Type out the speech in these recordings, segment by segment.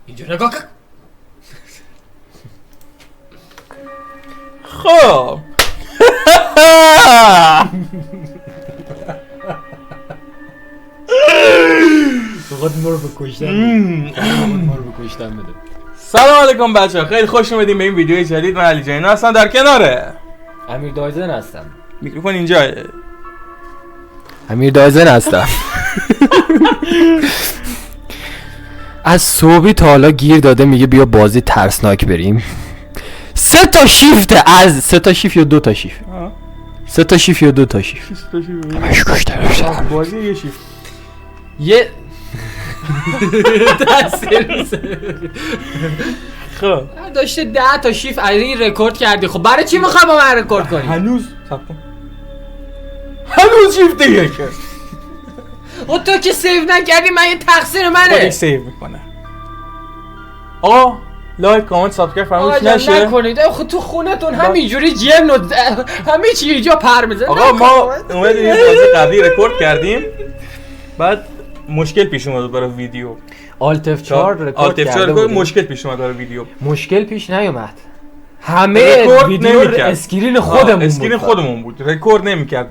اینجا نگاه کن. خب فقط ما رو بکشتن بده. سلام علیکم بچه‌ها، خیلی خوش اومدین به این ویدیو جدید. من علی جینا هستم، در کناره امیر دایزن هستم. میکروفون اینجاه. امیر دایزن هستم. از صبحی تا حالا گیر داده میگه بیا بازی ترسناک بریم. 3 تا شیفت، از 3 تا شیفت یا 2 تا شیفت؟ 3 تا شیفت یا 2 تا شیفت؟ همش کشته رفتم. بازی یه شیفت. یه خب داشته 10 تا شیفت این رکورد کردی. خب برای چی میخوای با من رکورد کنی؟ هنوز شیفت دیگه که خب تو که سیو نکردی، من یه تقصیر منه. خودش سیو میکنه. آقا لایک کامنت سابسکرایب فراموش نشه. نکنید. خب تو خونتون همینجوری جن و همه چی اینجا پر میزنه. آقا ما اومدیم یه بازی قبلی رکورد کردیم، بعد مشکل پیش اومد برای ویدیو. آلت F4 رکورد کرده بودیم. مشکل پیش اومد برای ویدیو. مشکل پیش نیومد. همه ویدیو اسکرین خودمون بود. رکورد نمیکرد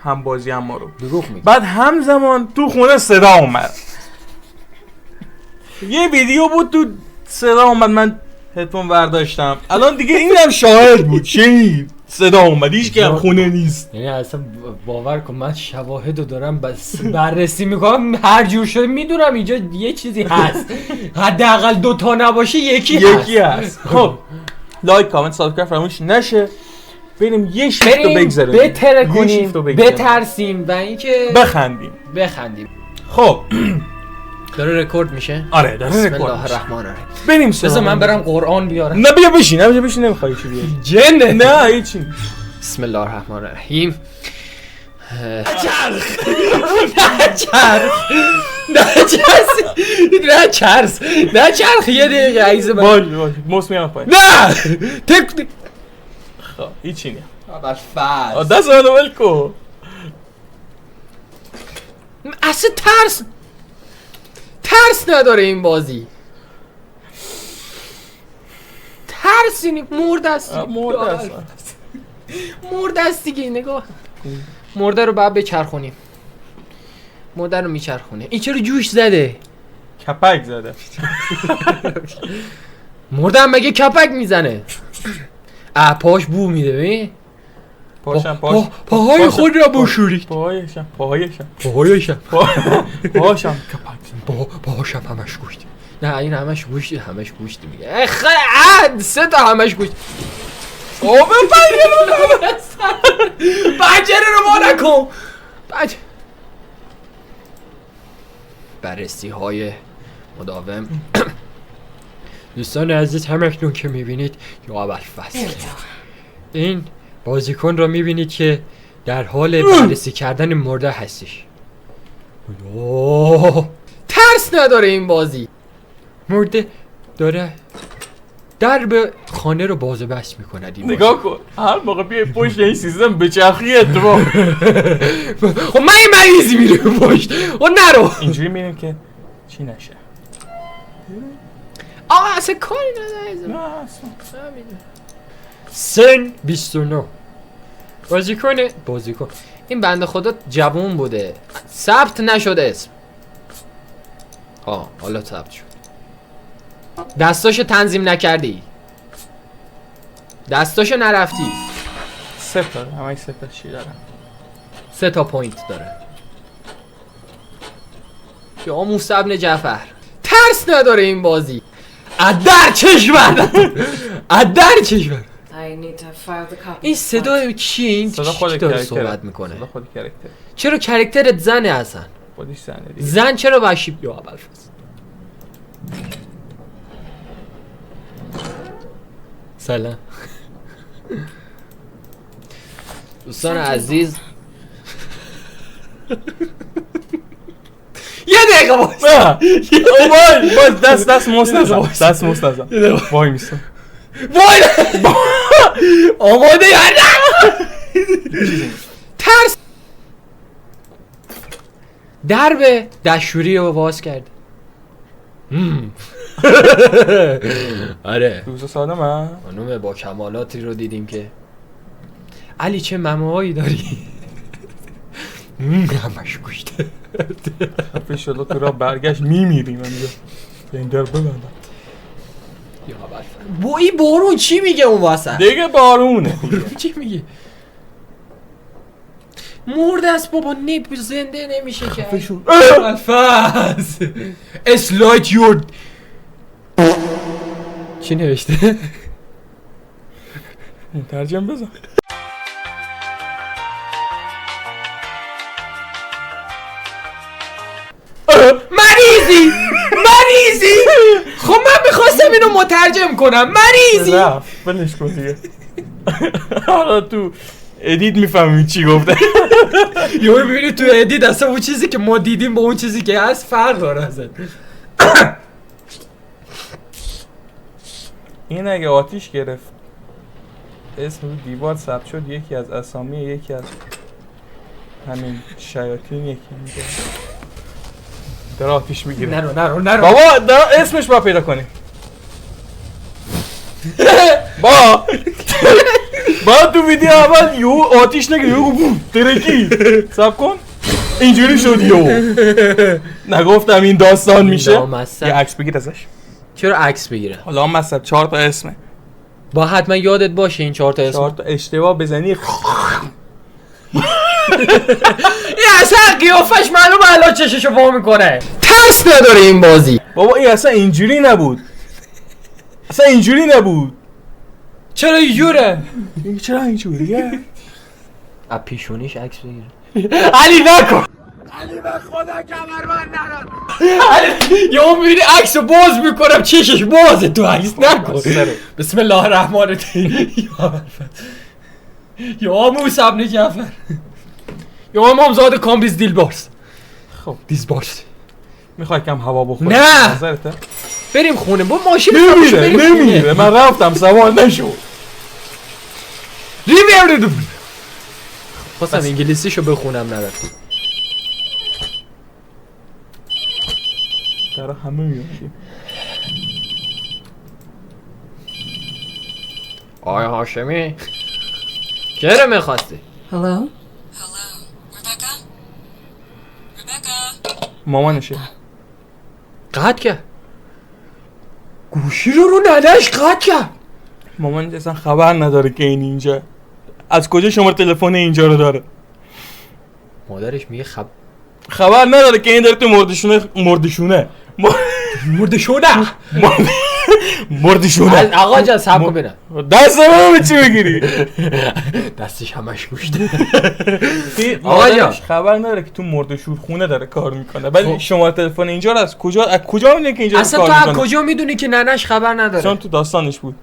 هم بازی هم ما رو. دروغ میگه. بعد همزمان تو خونه صدا اومد. یه ویدیو بود تو صدا اومد، من هدفون برداشتم. الان دیگه اینم شاهد بود. چی؟ صدا اومد، هیچ که خونه نیست. یعنی اصلا باور کن من شواهدو دارم، بس بررسی میکنم، هر جور شده میدونم اینجا یه چیزی هست. حداقل 2 تا نباشه یکی هست. خب لایک کامنت سابسکرایب فراموش نشه. بریم یه شیفت رو بگذاریم، بتره کنیم، بترسیم و اینکه بخندیم. خب داره رکورد میشه؟ آره داره رکورد. بسم الله الرحمن الرحیم. بریم بذار من برم قرآن بیارم. نه بیا بشین نمیخوای چی بیاری. جنه. نه هیچی. بسم الله الرحمن الرحیم. نه چرخ یه دقیقه عیز من. باش موس میام پایین. نه خب هیچی نه. بر فرض دست منو ول کن. اصلا ترس نداره این بازی. ترسی نی مرده است دیگه. نگاه مرده رو باید بچرخونیم. مرده رو میچرخونه. این چرا جوش زده؟ کپک زده. مرده هم مگه کپک میزنه؟ پاش بو میده ببین. پاهای خود را بشورید. پاهایشم پاهاشم همش گوشت. نه این همش گوشت میگه. 3 تا همش گوشت. پنجره رو ما نکن. بررسی های مداوم. دوستان عزیز همکنون که میبینید یا اول فصل این بازیکن را میبینید که در حال بررسی کردن مرده هستش. ترس نداره این بازی. مرده داره درب خانه رو باز و بس میکند. نگاه کن هر موقع بیای پشت این سیستم بچرخی اتفاق. خب من یه مریضی میره پشت و نرو. اینجوری میریم که چی نشه. اصلا کاری نداره. نه اصلا سن 29. بازیکن این بنده خدا جوون بوده، ثبت نشده اسم. حالا ثبت شد. دستاشو تنظیم نکردی، دستاشو نرفتی. 3 تا همه 3 تا چی دارن؟ 3 تا پوینت داره. یا موسی ابن جعفر. ترس نداره این بازی. ادر چشمن. این صدای کیه؟ این صدا خود داره صحبت میکنه. صدا خود کاراکتر. چرا کاراکترت زنه اصلا؟ خودش زنه دیگه. زن چرا وحشی؟ یا اول فصل. سلام دوستان عزیز. یه دقیقه باز دست مستزم وای میستم. آماده یا نه؟ ترس. درب دشوری رو باز کرد. آره دوست سالمه. خانوم با کمالاتی رو دیدیم که علی چه ممه‌هایی داری. همش گوشته خفه شده تو را برگشت میمیری. من اینجا به این در ببندم یا بوی بارون چی میگه اون واسه دیگه بارونه. چی میگه مرده است بابا نیپ زنده نمیشه که خفه شد. الفاز اسلایت یور چی نوشته ترجمه بزن. مریضی خب من میخواستم اینو مترجم کنم مریضی رفت بلش کن دیگه. حالا تو ادیت میفهمی چی گفته. یه ببینید تو ادیت اصلا اون چیزی که ما دیدیم با اون چیزی که هست فرق داره اصلا. این اگه آتیش گرفت اسم رو دیوار ثبت شد یکی از اسامی یکی از همین شیاطین یکی میگه داره آتیش میگیره. نرو بابا داره اسمش با پیدا کنی. با تو ویدیو اول یو آتیش نگیره یو ترکی سب کن اینجوری شد یو. نگفتم این داستان میشه. یه عکس بگیر ازش. چرا عکس بگیره؟ حالا هم مثلا 4 تا اسمه با حتما یادت باشه این 4 تا اسم. 4 تا اشتباه بزنی این اصلا قیافش معلوم الان چششو وا میکنه. ترس نداره این بازی. بابا این اصلا اینجوری نبود. چرا اینجوره؟ چرا اینجوریه؟ از پیشونیش عکس بگیره. علی نکن. علی به خدا کمربند ندارم. یا میبینی عکس رو باز میکنم چشش بازه تو عکس نکن. بسم الله الرحمن الرحیم. یا موسی ابن جعفر یا امامزاده کامبیز دیلبارس. خب دیزبارس میخوای کم هوا بخوری؟ نه. نظرته؟ بریم خونه با ماشین نمیره من رفتم سوار نشو. خواستم انگلیسیشو بخونم نرفتم. در همه میاد. آیا هاشمی چرا میخواستی؟ Hello? Rebecca? Rebecca? مامانشه. قطع کرد گوشی رو نداشت قطع کرد. مامان اصلا خبر نداره که این اینجا. از کجا شماره تلفن اینجا رو داره؟ مادرش میگه خبر نداره که این داره تو مردشونه. آقا جان صبر کن ببینم دست من چی بگیری؟ دستش همش گوشته. آقا جان خبر نداره که تو مردشور خونه داره کار میکنه. ولی شماره تلفن اینجا رو از کجا میدونی که اینجا اصلا کار تو میکنه؟ از کجا میدونی که ننش خبر نداره؟ چون تو داستانش بود.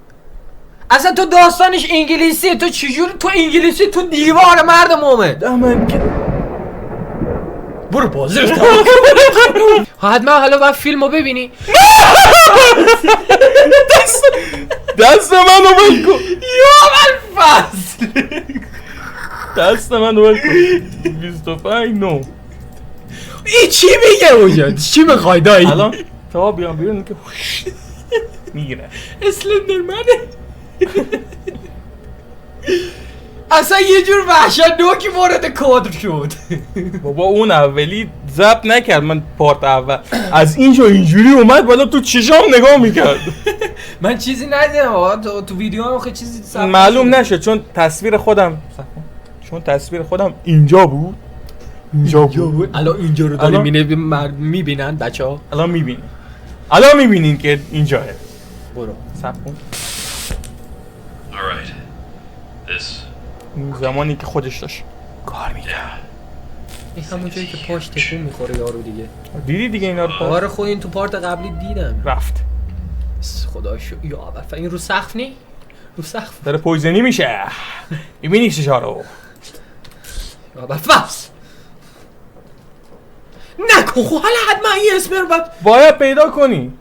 اصلا تو داستانش انگلیسیه. تو چجوری تو انگلیسی تو دیوار مردم اومد؟ من که برو بازی رو حتما حالا باید فیلمو ببینی. دست منو ول کن. یا الفصل دست منو ول کن. 25 نو. این چی میگه اونجا؟ چی میخوای دایی؟ الان تا بیام بیرون که میگیره. اسلندرمنه. اصلا یه جور وحشتناکی وارد کادر شد. بابا اون اولی ضبط نکرد. من پارت اول از اینجا اینجوری اومد بالا تو چشام نگاه میکرد. من چیزی ندیدم تو ویدیو هم آخه چیزی معلوم نشد چون تصویر خودم اینجا بود. الان اینجا رو داری میبینن بچه ها. الان میبینین که اینجاه. برو صبر کن. Alright. This. این زمانی که خودش داشت کار میکرد. این همون جایی که پاش تکون میخوره یارو دیگه. دیدی دیگه اینا رو؟ آره خود این تو پارت قبلی دیدم. رفت. خدا شو. یا اول این رو سقف نی؟ رو سقف داره پویزنی میشه. میبینی چشا رو؟ یا اول فس نکن. خب حالا حتما این اسم رو باید پیدا کنی.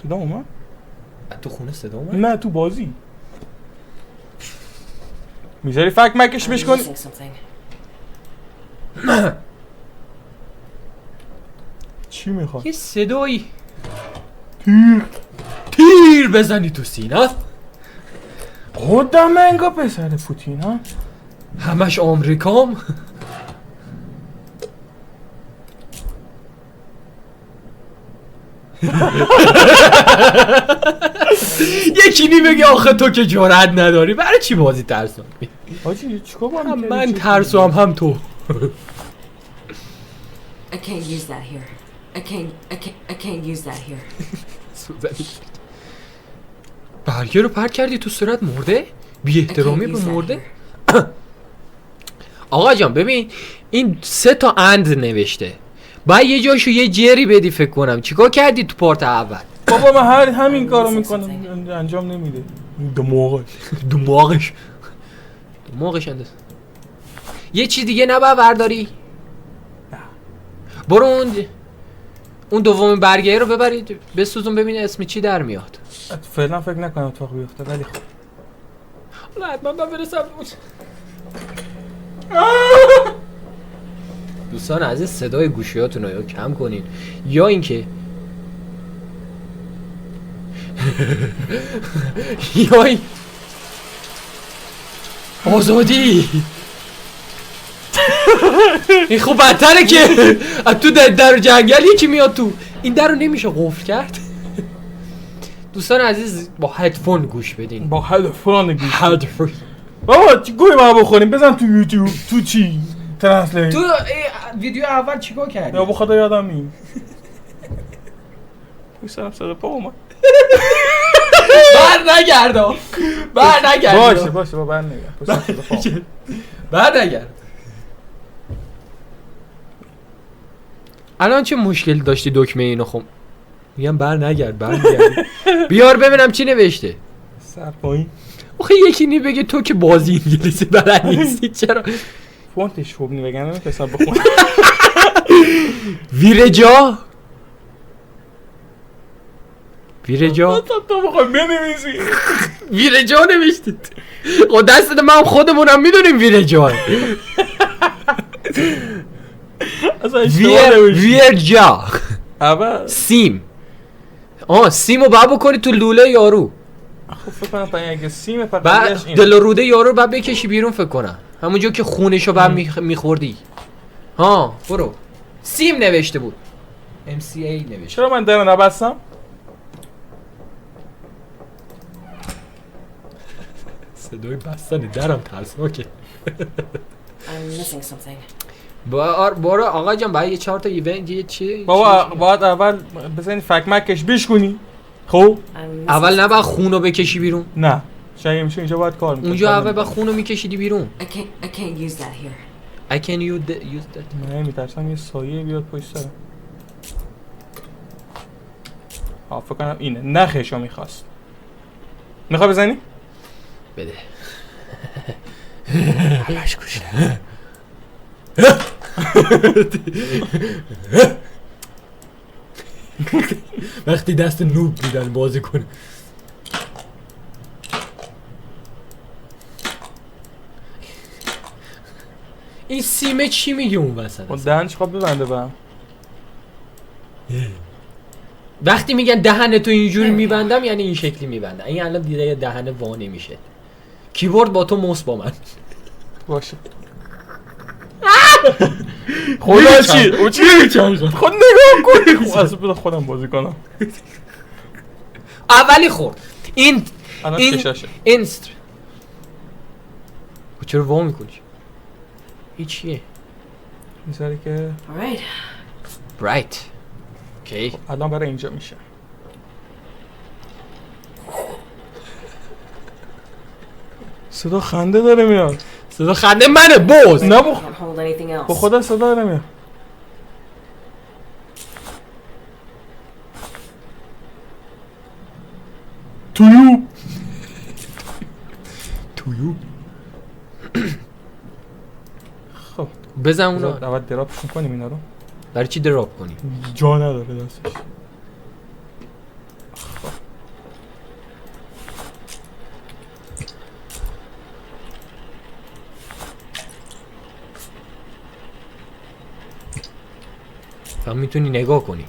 صدا اومد؟ تو خونه صدا اومد؟ نه تو بازی. میذاری فک مکش بش کنی؟ چی میخواد؟ یه صدایی تیر بزنی تو سینه. خودم انگا پسر پوتین ها. همش آمریکام. یکی نی بگی آخه تو که جرأت نداری، برای چی بازی ترسناک می‌کنی؟ حاجی چیکار با هم من ترسو هم تو. I can't use that here. I can't use that here. برگه رو پر کردی تو صورت مرده؟ بی احترامی به مرده؟ آقا جان ببین این 3 تا اند نوشته، باید یه جاشو یه جری بدی فکر کنم. چیکار کردی تو پارت اول؟ بابا من همین کارو میکنم انجام نمیده. دماغش انداز. یه چیز دیگه نباید برداری؟ برو اون دومین برگه رو ببرید بسوزون ببینه اسم چی در میاد. فعلا فکر نکنم اتفاق بیفته ولی خب حالا حتما من برسم. دوستان عزیز صدای گوشیاتون رو کم کنین یا اینکه یا این آزادی. این خوب بدتره که تو در جنگل یکی میاد تو. این در رو نمیشه قفل کرد. دوستان عزیز با هدفون گوش بدین. با هدفون گوش هدفون. بابا گوی ما بخوریم بزن تو یوتیوب تو چی ترنسلیت. تو ویدیو اول چیکار کردی؟ یا بخدا یادم نیم پوشترم صدا پا اومد. بر نگردم باشه با بر نگرد پوشترم صدا پا اومد. بر نگرد. الان چه مشکل داشتی دکمه اینو؟ خب میگم بر نگرد بیار ببینم چی نوشته. سر پایین. آخه یکی نی بگه تو که بازی انگلیسی بلد نیستی چرا فونتش خوب نی بگن پسر بخون. ویرجا تو بخوای بنویسی ویرجا نوشتید. خب دست من خودمونم میدونیم ویرجا. ویرجا اول سیم. سیمو باید بکنی تو لوله یارو. خب فکر کنم پایین اگه سیم بعد دل و روده یارو رو باید بکشی بیرون فکر کنم همونجا که خونشو باید میخوردی. برو. سیم نوشته بود. MCA نوشته. چرا من در نبستم؟ صدای بستن درم ترسناکه. I'm missing something. برو آقا جان باید یه 4 تا ایونت یه چی؟ بابا باید اول بزنی فکمکش بیشکنی. خب اول نباید خونو بکشی بیرون. نه شاید میشه اینجا باید کار میکنی. اونجا اول با خونو میکشیدی بیرون. I can't use that here. I can use that. نه میترسم یه سایه بیاد پشت سرم. فکر کنم اینه نخشو میخواست. میخوای بزنی؟ بده. همش کشه. وقتی دست نوب میدن بازی کنه. این سیمه چی میگه اون وسط؟ اون دهنش خواب ببنده با وقتی میگن دهن تو اینجوری میبندم یعنی این شکلی میبندم. این الان دیده دهن وا نمیشه. کیبورد با تو موس با من باشه. خدا چی؟ او چی میگه؟ خود نگاه کنی. خب اصلا بذار خودم بازی کنم. اولی خورد. این کشاشه. اینست. چرا وا میکنی؟ این چیه؟ میذاری که All right. برایت. اوکی. الان برای اینجا میشه. صدا خنده داره میاد. صدا خنده منه بوز. نه Can't hold anything با else. خدا صدا داره میاد. تویو. خب بزن اونا. اول دراپشون کنیم اینا رو. برای چی دراپ کنی؟ جا نداره دستش. هم میتونی نگاه کنی.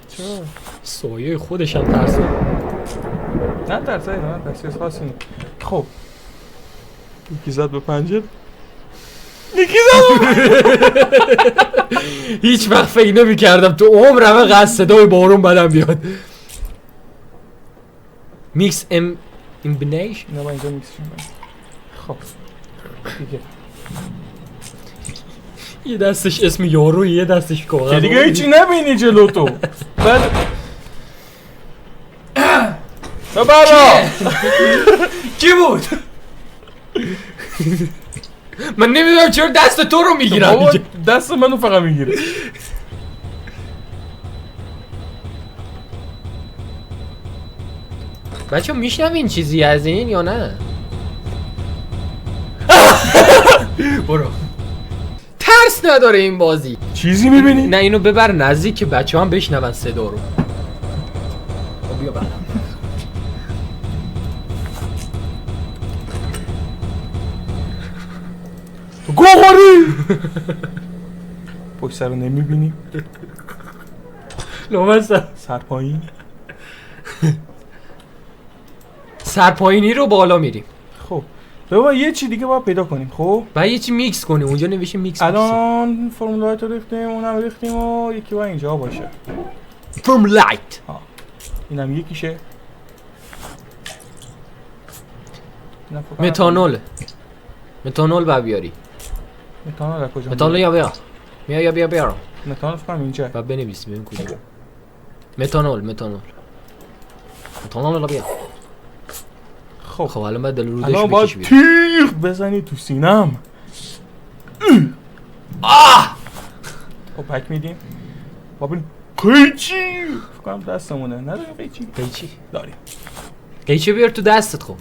چرا؟ سایه خودش هم ترسه. نه ترسه نه ترسیز خاصی نیست. خب یکی زد به پنجره. یکی زد. هیچ وقت فکر نمی‌کردم تو عمرم انقدر صدای بارون بدم بیاد. میکس ایمبینیشن. نه من اینجا میکس شدم. خب دیگه یه دستش اسم یارو، یه دستش کاغذ. که دیگه هیچی نبینی جلو تو. بله برا کی بود؟ من نمیدونم چرا دست تو رو میگیرم بابا دیگه. دست منو فقط میگیره. بچه میشنوین چیزی از این یا نه؟ برو. ترس نداره این بازی. چیزی میبینی؟ نه اینو ببر نزدیک که بچه هم بشنون صدا رو. بیا بر. تو گوهاری پشت سر رو نمیبینی؟ لامصب سر پایین. سرپایینی رو بالا میریم. خب بابا یه چی دیگه باید پیدا کنیم. خب و یه چی میکس کنیم. اونجا نوشته میکس. الان فرمولایت رو ریختیم، اونم ریختیم و یکی باید اینجا باشه. فرمولایت. اینم یکیشه. اینم فکر کنم- متانول. متانول با بیاری. متانول از کجا؟ متانول یا بیا. بیا بیا. متانول فکر کنم اینجا. و بنویس ببین کجا. متانول. متانول لا بیا. خب الان بعد دل رو الان دش باید بکشی. تیغ بزنی تو سینم. خب پک میدیم. بابا قیچی فکر کنم دستمونه. نداریم قیچی؟ قیچی داریم. قیچی بیار تو دستت. خب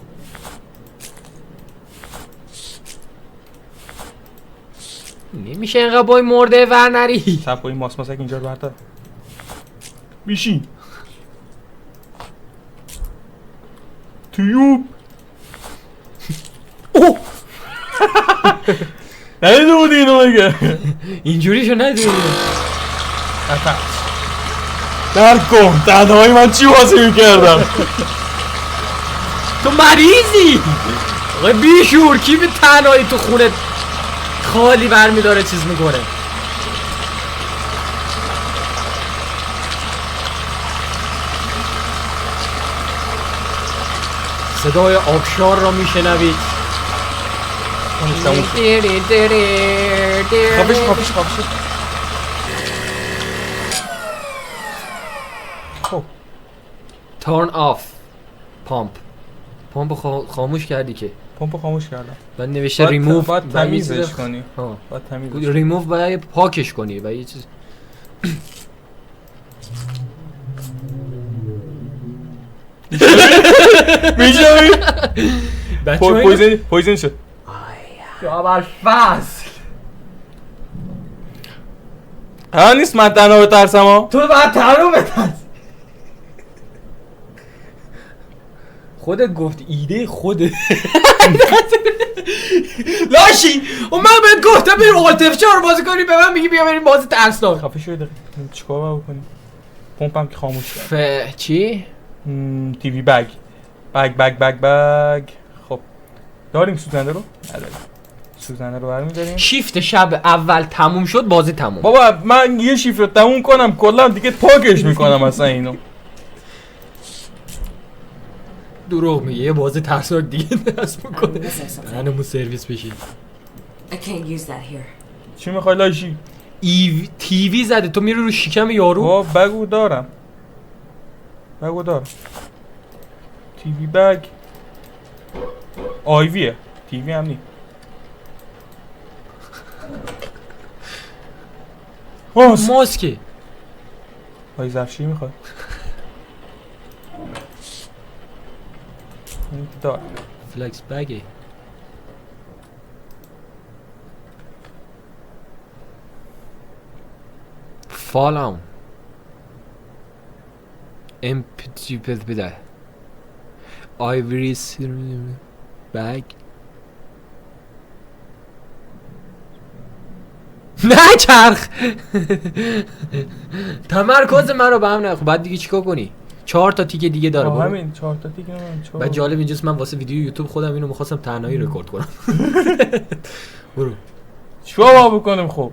نمیشه اینقدر بای مرده ور نری. سب کنیم ماسک اینجا رو بردار. بیشین تیوب. اوه ندیده بودی اینو مگه؟ اینجوریشو ندیدی. در کن تنهایی من چی بازی میکردم؟ تو مریضی. آقا بیشور کی به تنهایی تو خونه خالی برمی داره چیز میکنه. صدای آبشار را میشنوید. خفش. خب تارن آف پامپ. پامپ خاموش کردی که. پمپ خاموش کردم. بعد نوشته ریموو. باید تمیزش کنی. ها باید تمیزش ریموو باید پاکش کنی و یه چیز. میشوی؟ بچه‌ها پویزن شد. اول فصل ها نیست من تنها بترسم ها. تو باید تنو بترس. خودت گفت ایده خودت. لاشی و من بهت گفتم بریم آلتف 4 بازی کنی به من میگی بیا بریم بازی ترسناک. خفه شوی دقیقه چیکار باید بکنیم؟ پمپم که خاموش کرد. چی؟ تیوی بگ. خب داریم سوزنده رو؟ نداریم. سوزنده رو برمی‌داریم. شیفت شب اول تموم شد بازی تموم. بابا من یه شیفت رو تموم کنم کلا دیگه پاکش میکنم اصلا اینو. دروغ میگه یه بازی ترسناک دیگه دست I'm میکنه. gonna say something. منمون سرویس بشید. I can't use that here. چی میخوای لاشی؟ تیوی زده تو میری رو شکم یارو. بابا بگو دارم. تیوی بگ آیویه. تیوی هم نی. ماسکه. آی زفشی میخوای؟ دار. فلکس بگه. فالام امپتی بده آیوری بگ نه چرخ تمرکز من رو به هم نخ. بعد دیگه چیکار کنی؟ 4 تا تیکه دیگه داره. برو. همین 4 تا تیکه من. بعد جالب اینجاست من واسه ویدیو یوتیوب خودم اینو می‌خواستم تنهایی رکورد کنم. برو. چیکار بکنیم خب؟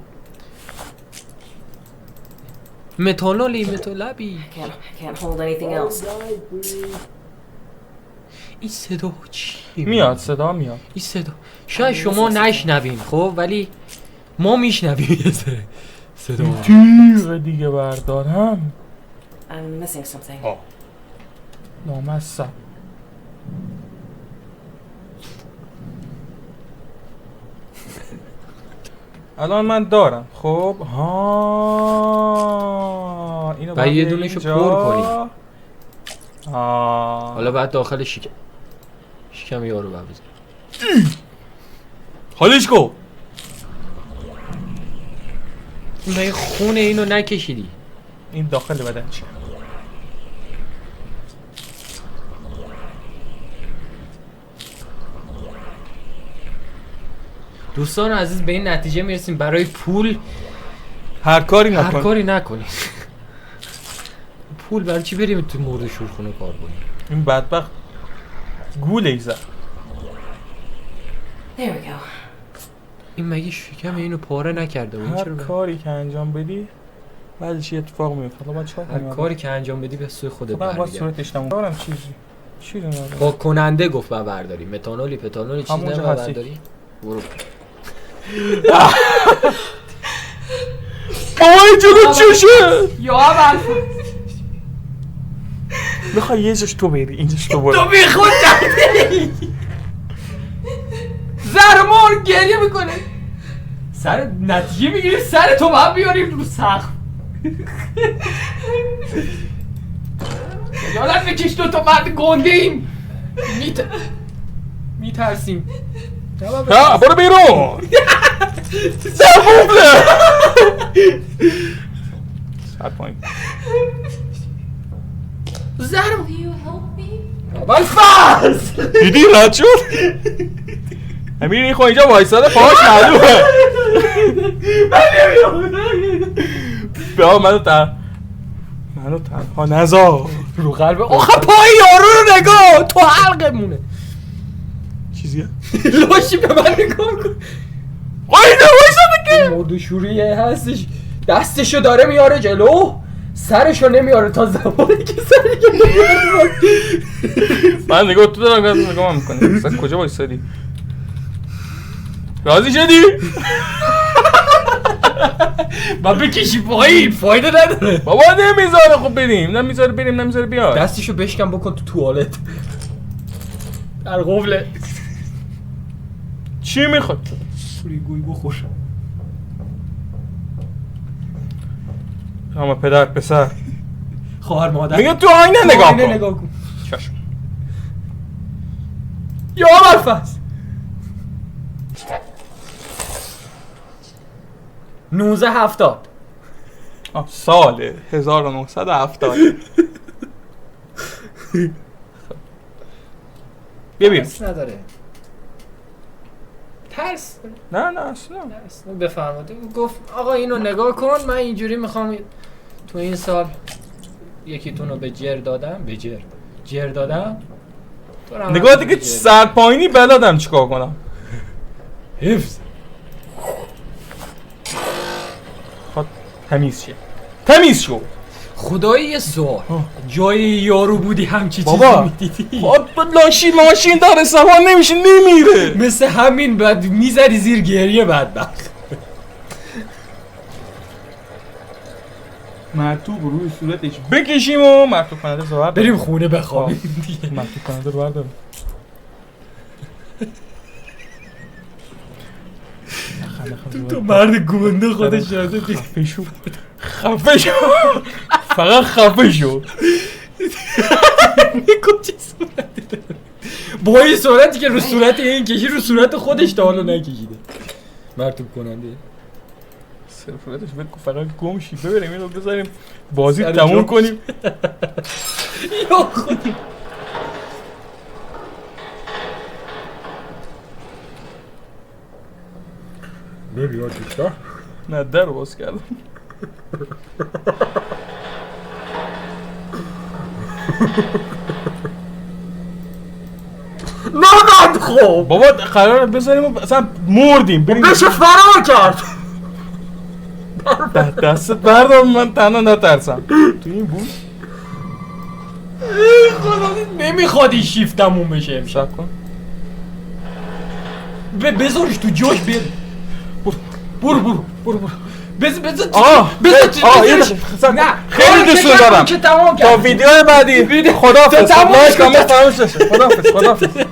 متولابی. I can't hold anything else. این صدا چی؟ میاد صدا میاد. این صدا شاید شما نشنوین خب ولی ما میشنویم یه سره صدا. تیغ دیگه بردارم. I'm missing something. نامستم. الان من دارم خب ها اینو و یه دونشو پر کنی. حالا بعد داخل شکم یارو بعد بزن. حالش کو این خونه اینو نکشیدی. این داخل بدن چیه؟ دوستان عزیز به این نتیجه میرسیم برای پول هر کاری هر نکن. کاری نکنی. پول برای چی بریم تو مرد شورخونه کار کنیم؟ این بدبخت گوله زد. There we go. این مگه شکم اینو پاره نکرده و این هر چرا کاری که انجام بدی بعد چی اتفاق میفته؟ حالا چیکار هر کنم؟ کاری که انجام بدی به سوی خودت خودم با برمیگرده. صورتش نمون دارم چیزی ندارم. با کننده گفت با برداری متانولی پتانولی چیز همونجا نه هستی. برداری برو. آی جلو چشه یا اول میخوای یه جاش تو بری اینجاش تو برو. تو بی خود کردی زرمار گریه میکنه سر نتیجه میگیری سر تو باید بیاریم رو سقف. یادت بکش دوتا مرد گنده ایم میترسیم. ها برو بیرون. زبوبله ساعت پایین زرم Will you help me? اول فاز دیدی رد شد. همین این خو اینجا وایساده پاهاش معلومه. بیا منو تنها نذار رو قلبه آخه پای یارو رو نگاه تو حلقمونه چیزیه لاشی به من نگاه کن. اینجا وایساده که مرد شوریه هستش دستشو داره میاره جلو سرشو نمیاره تا زمانی که سرشو نمیاره. من نگاه تو دارم نگاه میکنی مثلا کجا وایسادی راضی شدی؟ با بکشی پایین فایده نداره. بابا نمیذاره خب بریم نمیذاره بریم نمیذاره بیاد دستشو بشکن بکن تو توالت در قفله چی میخواد؟ ریگوی بخور. اما پدر پسر خواهر مادر میگه تو آینه نگاه کن کن چشم یا برفز 1970 سال 1970 بیا بیرون نداره ترس نه اصلا بفرمایید گفت آقا اینو نگاه کن من اینجوری میخوام تو این سال یکیتون رو به جر دادم جر دادم نگاه دیگه سرپاینی بلدم چیکار کنم حفظ خود تمیز شو خدایی یه سوال جای یارو بودی همچی چیزی بابا میدیدی خود ماشین داره سوار نمیشه نمیره مثل همین بعد میزدی زیر گریه بدبخت مرتوب روی صورتش بکشیم و مرتوب کننده زوار بریم خونه بخوابیم دیگه مرتوب کننده رو برداریم تو مرد گونده خودش شده خفه شو فقط خفه شو میکن چه صورتی داره با این صورتی که رو صورت این کشی رو صورت خودش تا حالا نکشیده مرتوب کننده صورتش بگو فقط گم شی ببریم اینو بذاریم بازی سر تموم جا. کنیم یا خودی ببین دوستا نه در باز کردم. نه خب بابا قراره بذاریم اصلا مردیم بریم بشه فرار کرد. دستت بردار من تنها نترسم. تو این بود خدا نمیخواد این شیفتمون بشه امشب. شب کن. بذارش تو جاش برو بذار نه خیلی دوستون دارم. که تمام تا ویدیو بعدی خداحافظ. تمام لایک کن. کامنت فراموش نشه. خداحافظ.